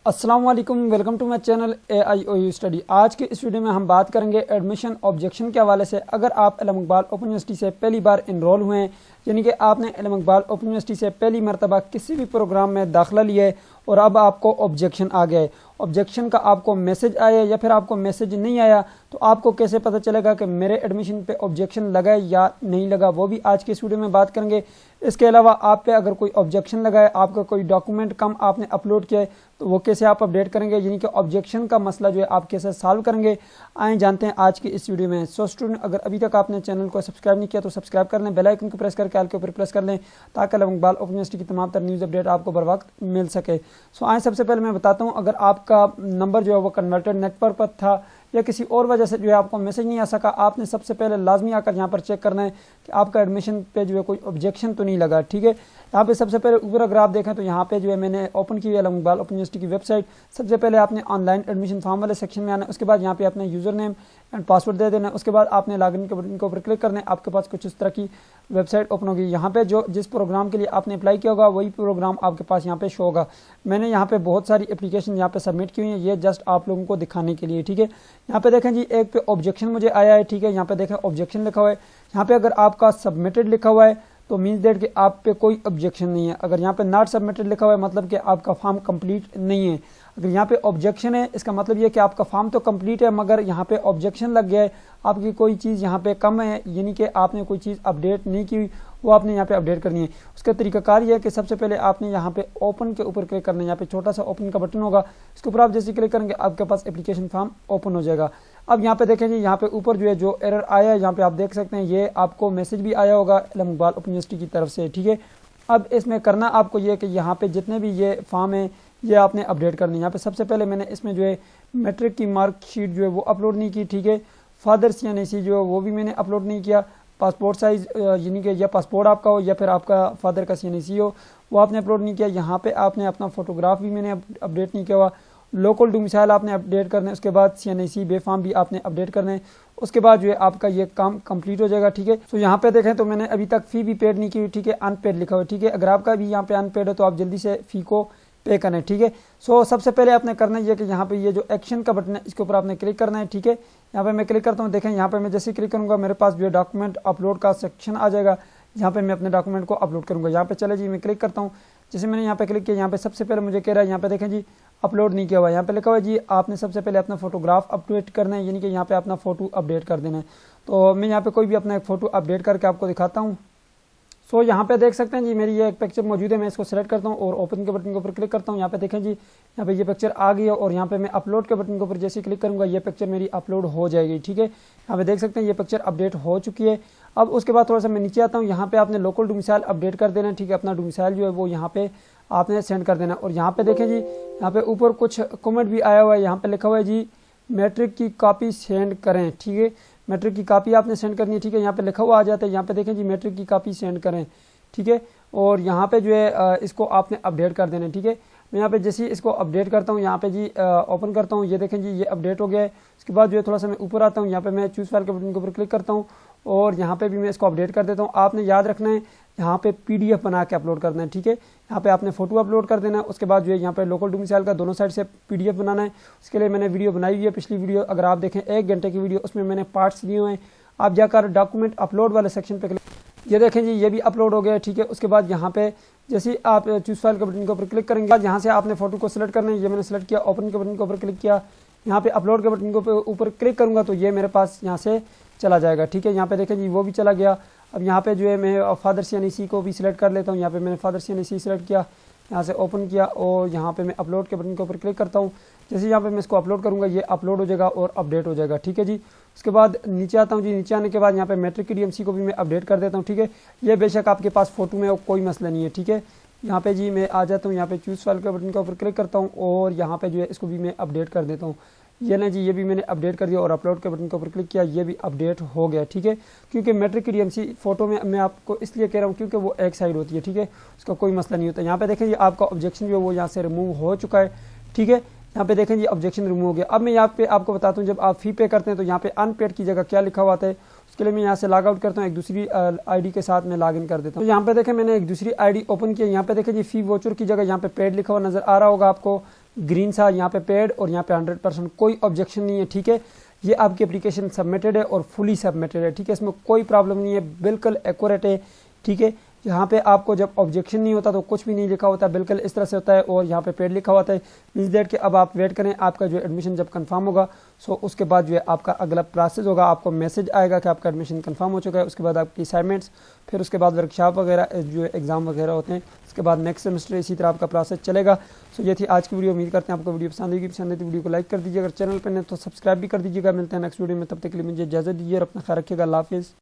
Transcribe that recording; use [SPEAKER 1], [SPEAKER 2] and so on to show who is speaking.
[SPEAKER 1] अस्सलाम वालेकुम, welcome to my channel AIOU study. आज के इस वीडियो में हम बात करेंगे एडमिशन ऑब्जेक्शन के हवाले से। अगर आप इल्म इकबाल ओपन यूनिवर्सिटी से पहली बार इनरोल हुए हैं, यानी कि आपने इल्म इकबाल ओपन यूनिवर्सिटी से पहली मरतबा किसी भी प्रोग्राम में दाखिला लिया है और अब आपको ऑब्जेक्शन आ गया है, ऑब्जेक्शन का आपको मैसेज आया या फिर आपको मैसेज नहीं आया, तो आपको कैसे पता चलेगा कि मेरे एडमिशन पे ऑब्जेक्शन लगा है या नहीं लगा, वो भी आज के इस वीडियो में बात करेंगे। इसके अलावा आप पे अगर कोई ऑब्जेक्शन लगा है, आपका कोई डॉक्यूमेंट कम आपने अपलोड किया है, तो वो कैसे आप अपडेट करेंगे, यानी कि ऑब्जेक्शन का मसला जो है आप कैसे सॉल्व करेंगे, आए जानते हैं आज की इस वीडियो में। सो स्टूडेंट, अगर अभी तक आपने चैनल को सब्सक्राइब नहीं किया तो सब्सक्राइब कर लें, बेल आइकन को प्रेस करके आल के ऊपर प्रेस कर लें ताकि इल्म इकबाल ओपन यूनिवर्सिटी की तमाम तर न्यूज़ अपडेट आपको बर वक्त मिल सके। सो आए सबसे पहले मैं बताता हूँ, अगर आपका नंबर जो है वो कन्वर्टेड नेटवर्क पर था या किसी और वजह से जो है आपको मैसेज नहीं आ सका, आपने सबसे पहले लाजमी आकर यहाँ पर चेक करना है कि आपका एडमिशन पे जो है कोई ऑब्जेक्शन तो नहीं लगा। ठीक है, यहाँ पे सबसे पहले ऊपर अगर आप देखें तो यहाँ पे जो है मैंने ओपन की है इल्म इकबाल ओपन यूनिवर्सिटी की वेबसाइट। सबसे पहले आपने ऑनलाइन एडमिशन फॉर्म वाले सेक्शन में आना है, उसके बाद यहाँ पे अपने यूज़र नेम एंड पासवर्ड दे देना है, उसके बाद आपने लॉगिन के बटन के ऊपर क्लिक करना है, आपके पास कुछ इस तरह की वेबसाइट ओपन होगी। यहाँ पे जो जिस प्रोग्राम के लिए आपने अप्लाई किया होगा वही प्रोग्राम आपके पास यहाँ पे शो होगा। मैंने यहाँ पे बहुत सारी एप्लीकेशन यहाँ पे सबमिट की हुई है, ये जस्ट आप लोगों को दिखाने के लिए। ठीक है, यहाँ पे देखें जी, एक पे ऑब्जेक्शन मुझे आया है। ठीक है, यहाँ पे देखें ऑब्जेक्शन लिखा हुआ है, यहाँ पे अगर आपका सबमिटेड लिखा हुआ है तो मीन्स दैट कि आप पे कोई ऑब्जेक्शन नहीं है। अगर यहाँ पे नॉट सबमिटेड लिखा हुआ है मतलब कि आपका फॉर्म कंप्लीट नहीं है। अगर यहाँ पे ऑब्जेक्शन है इसका मतलब ये कि आपका फॉर्म तो कंप्लीट है मगर यहाँ पे ऑब्जेक्शन लग गया है, आपकी कोई चीज़ यहाँ पे कम है, यानी कि आपने कोई चीज़ अपडेट नहीं की, वो आपने यहाँ पे अपडेट करनी है। उसका तरीकाकार ये है कि सबसे पहले आपने यहाँ पे ओपन के ऊपर क्लिक करना है, यहाँ पे छोटा सा ओपन का बटन होगा, इसके ऊपर आप जैसे क्लिक करेंगे आपके पास एप्लीकेशन फॉर्म ओपन हो जाएगा। अब यहाँ पे देखें जी, यहाँ पे ऊपर जो है जो एरर आया है यहाँ पे आप देख सकते हैं, ये आपको मैसेज भी आया होगा इल्म इकबाल ओपन यूनिवर्सिटी की तरफ से। ठीक है, अब इसमें करना आपको ये कि यहाँ पे जितने भी ये फॉर्म है ये आपने अपडेट करनी है। यहाँ पे सबसे पहले मैंने इसमें जो है मैट्रिक की मार्कशीट जो है वो अपलोड नहीं की। ठीक है, फादर CNAC जो है वो भी मैंने अपलोड नहीं किया, पासपोर्ट साइज़ यानी कि या पासपोर्ट आपका हो या फिर आपका फादर का CNAC हो वो आपने अपलोड नहीं किया। यहाँ पे आपने अपना फोटोग्राफ भी मैंने अपडेट नहीं किया हुआ, लोकल डोमिसाइल आपने अपडेट करना है, उसके बाद CNAC बे फॉर्म भी आपने अपडेट करना है, उसके बाद जो है आपका ये काम कंप्लीट हो जाएगा। ठीक है, तो यहाँ पे देखें तो मैंने अभी तक फ़ी भी पेड नहीं की हुई। ठीक है, अनपेड लिखा हुआ है। ठीक है, अगर आपका भी यहाँ पे अनपेड है तो आप जल्दी से फ़ी को पे करना है। ठीक है, सो सबसे पहले आपने करना है कि यहाँ पे ये जो एक्शन का बटन है इसके ऊपर आपने क्लिक करना है। ठीक है, यहाँ पे मैं क्लिक करता हूँ, देखें यहाँ पे मैं जैसे क्लिक करूँगा मेरे पास जो है डॉक्यूमेंट अपलोड का सेक्शन आ जाएगा, यहाँ पे मैं अपने डॉक्यूमेंट को अपलोड करूँगा। यहाँ पे चले जी, मैं क्लिक करता हूँ, जैसे मैंने यहाँ पे क्लिक किया, यहाँ पे सबसे पहले मुझे कह रहा है यहाँ पे देखें जी अपलोड नहीं किया हुआ, यहाँ पे लिखा हुआ है जी आपने सबसे पहले अपना फोटोग्राफ अपडेट करना है, यानी कि यहाँ पे अपना फोटो अपडेट कर देना है। तो मैं यहाँ पे कोई भी अपना एक फ़ोटो अपडेट करके आपको दिखाता हूँ। सो यहाँ पे देख सकते हैं जी मेरी ये एक पिक्चर मौजूद है, मैं इसको सेलेक्ट करता हूँ और ओपन के बटन के ऊपर क्लिक करता हूँ। यहाँ पे देखें जी, यहाँ पे ये पिक्चर आ गई है और यहाँ पे मैं अपलोड के बटन के ऊपर जैसे क्लिक करूँगा ये पिक्चर मेरी अपलोड हो जाएगी। ठीक है, यहाँ पे देख सकते हैं ये पिक्चर अपडेट हो चुकी है। अब उसके बाद थोड़ा सा मैं नीचे आता हूँ, यहाँ पे आपने लोकल डोमिसाइल अपडेट कर देना है। ठीक है, अपना डोमिसाइल जो है वो यहाँ पे आपने सेंड कर देना। और यहाँ पे देखें जी, यहाँ पे ऊपर कुछ कमेंट भी आया हुआ है, यहाँ पे लिखा हुआ है जी मैट्रिक की कॉपी सेंड करें। ठीक है, मैट्रिक की कॉपी आपने सेंड करनी है। ठीक है, यहाँ पे लिखा हुआ आ जाता है, यहाँ पे देखें जी मैट्रिक की कॉपी सेंड करें। ठीक है, और यहाँ पे जो है इसको आपने अपडेट कर देना है। ठीक है, मैं यहाँ पे जैसे ही इसको अपडेट करता हूँ, यहाँ पे जी ओपन करता हूँ, ये देखें जी ये अपडेट हो गया है। उसके बाद जो है थोड़ा सा मैं ऊपर आता हूँ, यहाँ पे मैं चूज़ फाइल के बटन के ऊपर क्लिक करता हूँ और यहाँ पे भी मैं इसको अपडेट कर देता हूँ। आपने याद रखना है यहाँ पे PDF बना के अपलोड करना है। ठीक है, यहाँ पे आपने फोटो अपलोड कर देना है, उसके बाद जो है यहाँ पे लोकल डोमिसाइल का दोनों साइड से PDF बनाना है। उसके लिए मैंने वीडियो बनाई हुई है, पिछली वीडियो अगर आप देखें 1 घंटे की वीडियो, उसमें मैंने पार्ट्स दिए हुए हैं। आप जाकर डॉक्यूमेंट अपलोड वाले सेक्शन पे ये देखें जी ये भी अपलोड हो गया। ठीक है, उसके बाद यहाँ पे जैसे ही आप चूज़ फाइल के बटन के ऊपर क्लिक करेंगे, यहाँ से आपने फोटो को सिलेक्ट करना है, ये मैंने सेलेक्ट किया, ओपन के बटन के ऊपर क्लिक किया, यहाँ पे अपलोड के बटन के ऊपर क्लिक करूँगा तो ये मेरे पास यहाँ से चला जाएगा। ठीक है, यहाँ पे देखें जी वो भी चला गया। अब यहाँ पे जो है मैं फादर CNAC को भी सिलेक्ट कर लेता हूँ, यहाँ पे मैंने फादर CNAC सिलेक्ट किया, यहाँ से ओपन किया और यहाँ पे मैं अपलोड के बटन के ऊपर क्लिक करता हूँ। जैसे यहाँ पे मैं इसको अपलोड करूँगा ये अपलोड हो जाएगा और अपडेट हो जाएगा। ठीक है जी, उसके बाद नीचे आता हूँ जी, नीचे आने के बाद यहाँ पे मैट्रिक की DMC को भी मैं अपडेट कर देता हूँ। ठीक है, ये बेशक आपके पास फोटो में कोई मसला नहीं है। ठीक है, यहाँ पे जी मैं आ जाता हूँ, यहाँ पे चूज़ फाइल के बटन के ऊपर क्लिक करता हूँ और यहाँ पे जो है इसको भी मैं अपडेट कर देता हूँ। ये ना जी ये भी मैंने अपडेट कर दिया और अपलोड के बटन के ऊपर क्लिक किया, ये भी अपडेट हो गया। ठीक है, क्योंकि मैट्रिक की DMC फोटो में मैं आपको इसलिए कह रहा हूँ क्योंकि वो एक साइड होती है। ठीक है, उसका कोई मसला नहीं होता। यहाँ पे देखें ये आपका ऑब्जेक्शन जो है वो यहाँ से रिमूव हो चुका है। ठीक है, यहाँ पे देखें जी ऑब्जेक्शन रिमूव हो गया। अब मैं यहाँ पे आपको बताता हूँ जब आप फ़ी पे करते हैं तो यहाँ पे अनपेड की जगह क्या लिखा हुआ था, उसके लिए मैं यहाँ से लॉग आउट करता हूँ, एक दूसरी ID के साथ मैं लॉग इन कर देता हूँ। तो यहाँ पे देखें मैंने एक दूसरी ID ओपन किया, यहाँ पे देखें जी फ़ी वोचर की जगह यहाँ पे पेड लिखा हुआ नजर आ रहा होगा आपको। ग्रीन सा यहाँ पे पेड और यहाँ पे 100%, कोई ऑब्जेक्शन नहीं है। ठीक है, ये आपकी एप्लीकेशन सबमिटेड है और फुली सबमिटेड है। ठीक है, इसमें कोई प्रॉब्लम नहीं है, बिल्कुल एक्यूरेट है। ठीक है, यहाँ पे आपको जब ऑब्जेक्शन नहीं होता तो कुछ भी नहीं लिखा होता, बिल्कुल इस तरह से होता है और यहाँ पे पेड लिखा होता है। मीन्स दैट कि अब आप वेट करें, आपका जो एडमिशन जब कंफर्म होगा सो उसके बाद जो है आपका अगला प्रोसेस होगा, आपको मैसेज आएगा कि आपका एडमिशन कंफर्म हो चुका है। उसके बाद आपकी असाइनमेंट्स, फिर उसके बाद वर्कशॉप वगैरह जो एग्जाम वगैरह होते हैं, उसके बाद नेक्स्ट सेमेस्टर इसी तरह आपका प्रोसेस चलेगा। सो ये थी आज की वीडियो। उम्मीद करते हैं आपको वीडियो पसंद आएगी। पसंद है तो वीडियो को लाइक कर दीजिए, अगर चैनल पर नहीं तो सब्सक्राइब भी कर दीजिएगा। मिलते हैं नेक्स्ट वीडियो में, तब तक के लिए मुझे इजाजत दीजिए और अपना ख्याल रखिएगा। अल्लाह हाफिज़।